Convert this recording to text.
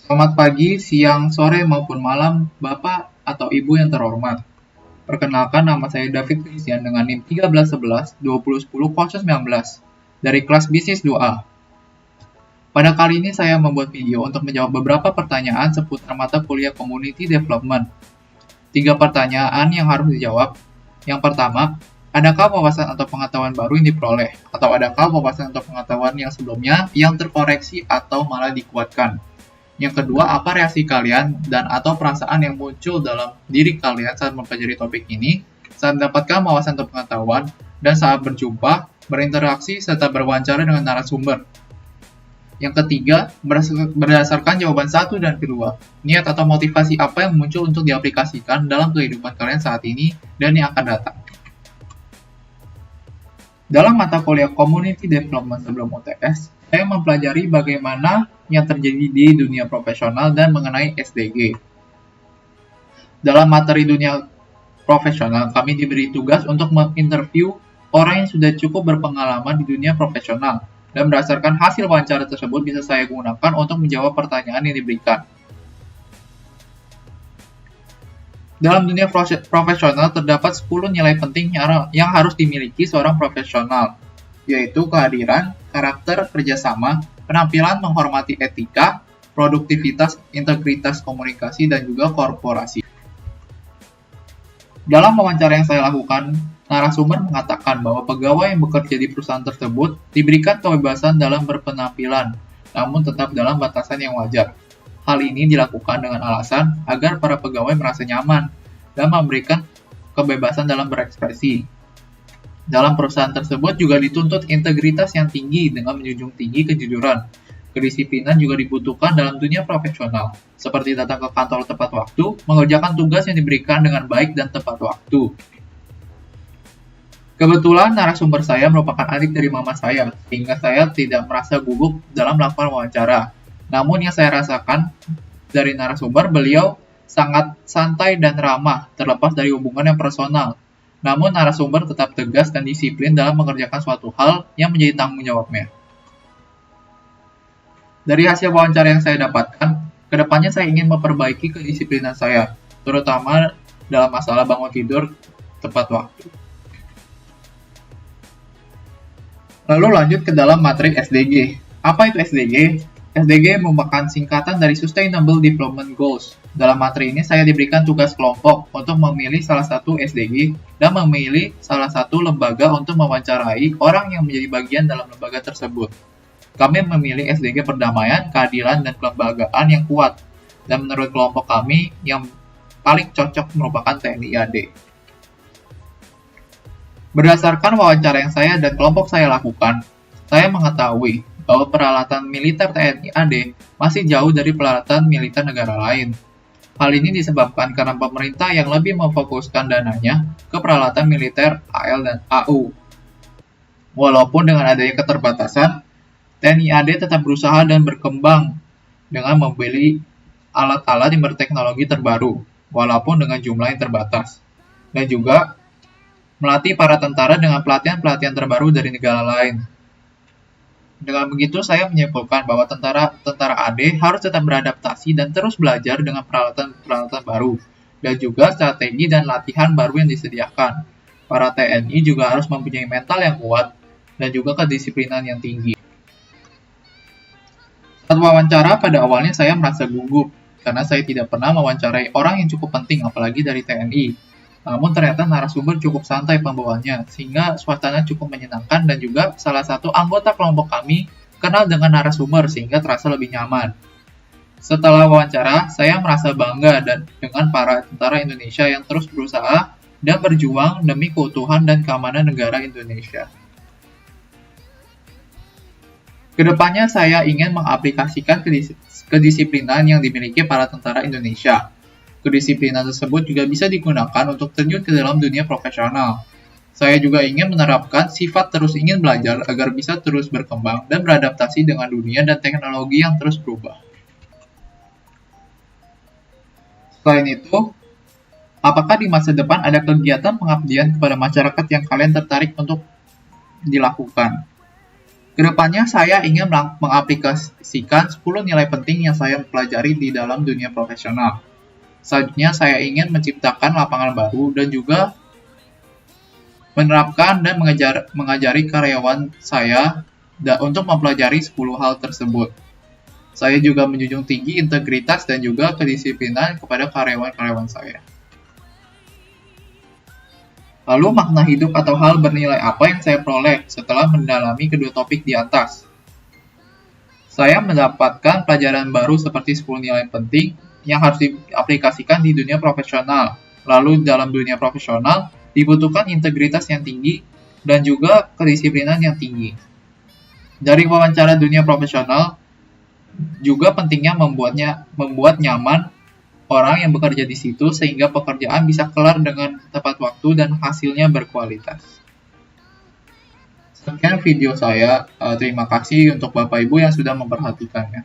Selamat pagi, siang, sore, maupun malam, Bapak atau Ibu yang terhormat. Perkenalkan, nama saya David Christian dengan NIM 1311 2010 019 dari kelas Bisnis 2A. Pada kali ini saya membuat video untuk menjawab beberapa pertanyaan seputar mata kuliah Community Development. 3 pertanyaan yang harus dijawab. Yang pertama, adakah wawasan atau pengetahuan baru yang diperoleh? Atau adakah wawasan atau pengetahuan yang sebelumnya yang terkoreksi atau malah dikuatkan? Yang kedua, apa reaksi kalian dan atau perasaan yang muncul dalam diri kalian saat mempelajari topik ini, saat mendapatkan wawasan atau pengetahuan, dan saat berjumpa, berinteraksi, serta berwawancara dengan narasumber. Yang ketiga, berdasarkan jawaban 1 dan kedua, niat atau motivasi apa yang muncul untuk diaplikasikan dalam kehidupan kalian saat ini dan yang akan datang. Dalam mata kuliah Community Development sebelum UTS, saya mempelajari bagaimana yang terjadi di dunia profesional dan mengenai SDG. Dalam materi dunia profesional, kami diberi tugas untuk menginterview orang yang sudah cukup berpengalaman di dunia profesional, dan berdasarkan hasil wawancara tersebut bisa saya gunakan untuk menjawab pertanyaan yang diberikan. Dalam dunia profesional terdapat 10 nilai penting yang harus dimiliki seorang profesional, yaitu kehadiran, karakter, kerjasama, penampilan, menghormati etika, produktivitas, integritas komunikasi, dan juga korporasi. Dalam wawancara yang saya lakukan, narasumber mengatakan bahwa pegawai yang bekerja di perusahaan tersebut diberikan kebebasan dalam berpenampilan, namun tetap dalam batasan yang wajar. Hal ini dilakukan dengan alasan agar para pegawai merasa nyaman dan memberikan kebebasan dalam berekspresi. Dalam perusahaan tersebut juga dituntut integritas yang tinggi dengan menjunjung tinggi kejujuran. Kedisiplinan juga dibutuhkan dalam dunia profesional, seperti datang ke kantor tepat waktu, mengerjakan tugas yang diberikan dengan baik dan tepat waktu. Kebetulan narasumber saya merupakan adik dari mama saya, sehingga saya tidak merasa gugup dalam melakukan wawancara. Namun yang saya rasakan dari narasumber, beliau sangat santai dan ramah, terlepas dari hubungan yang personal. Namun narasumber tetap tegas dan disiplin dalam mengerjakan suatu hal yang menjadi tanggung jawabnya. Dari hasil wawancara yang saya dapatkan, kedepannya saya ingin memperbaiki kedisiplinan saya, terutama dalam masalah bangun tidur tepat waktu. Lalu lanjut ke dalam materi SDG. Apa itu SDG? SDG merupakan singkatan dari Sustainable Development Goals. Dalam materi ini saya diberikan tugas kelompok untuk memilih salah satu SDG dan memilih salah satu lembaga untuk mewawancarai orang yang menjadi bagian dalam lembaga tersebut. Kami memilih SDG perdamaian, keadilan, dan kelembagaan yang kuat. Dan menurut kelompok kami, yang paling cocok merupakan TNI AD. Berdasarkan wawancara yang saya dan kelompok saya lakukan, saya mengetahui bahwa peralatan militer TNI AD masih jauh dari peralatan militer negara lain. Hal ini disebabkan karena pemerintah yang lebih memfokuskan dananya ke peralatan militer AL dan AU. Walaupun dengan adanya keterbatasan, TNI AD tetap berusaha dan berkembang dengan membeli alat-alat yang berteknologi terbaru, walaupun dengan jumlah yang terbatas. Dan juga melatih para tentara dengan pelatihan-pelatihan terbaru dari negara lain. Dengan begitu, saya menyimpulkan bahwa tentara AD harus tetap beradaptasi dan terus belajar dengan peralatan-peralatan baru, dan juga strategi dan latihan baru yang disediakan. Para TNI juga harus mempunyai mental yang kuat, dan juga kedisiplinan yang tinggi. Saat wawancara, pada awalnya saya merasa gugup, karena saya tidak pernah mewawancarai orang yang cukup penting, apalagi dari TNI. Namun ternyata narasumber cukup santai pembawaannya, sehingga suasana cukup menyenangkan dan juga salah satu anggota kelompok kami kenal dengan narasumber sehingga terasa lebih nyaman. Setelah wawancara, saya merasa bangga dengan para tentara Indonesia yang terus berusaha dan berjuang demi keutuhan dan keamanan negara Indonesia. Kedepannya saya ingin mengaplikasikan kedisiplinan yang dimiliki para tentara Indonesia. Kedisiplinan tersebut juga bisa digunakan untuk terjun ke dalam dunia profesional. Saya juga ingin menerapkan sifat terus ingin belajar agar bisa terus berkembang dan beradaptasi dengan dunia dan teknologi yang terus berubah. Selain itu, apakah di masa depan ada kegiatan pengabdian kepada masyarakat yang kalian tertarik untuk dilakukan? Kedepannya saya ingin mengaplikasikan 10 nilai penting yang saya pelajari di dalam dunia profesional. Selanjutnya saya ingin menciptakan lapangan baru dan juga menerapkan dan mengajari karyawan saya untuk mempelajari 10 hal tersebut. Saya juga menjunjung tinggi integritas dan juga kedisiplinan kepada karyawan-karyawan saya. Lalu makna hidup atau hal bernilai apa yang saya peroleh setelah mendalami kedua topik di atas? Saya mendapatkan pelajaran baru seperti 10 nilai penting yang harus diaplikasikan di dunia profesional. Lalu dalam dunia profesional dibutuhkan integritas yang tinggi dan juga kedisiplinan yang tinggi. Dari wawancara dunia profesional juga pentingnya membuat nyaman orang yang bekerja di situ sehingga pekerjaan bisa kelar dengan tepat waktu dan hasilnya berkualitas. Sekian video saya. Terima kasih untuk Bapak Ibu yang sudah memperhatikannya.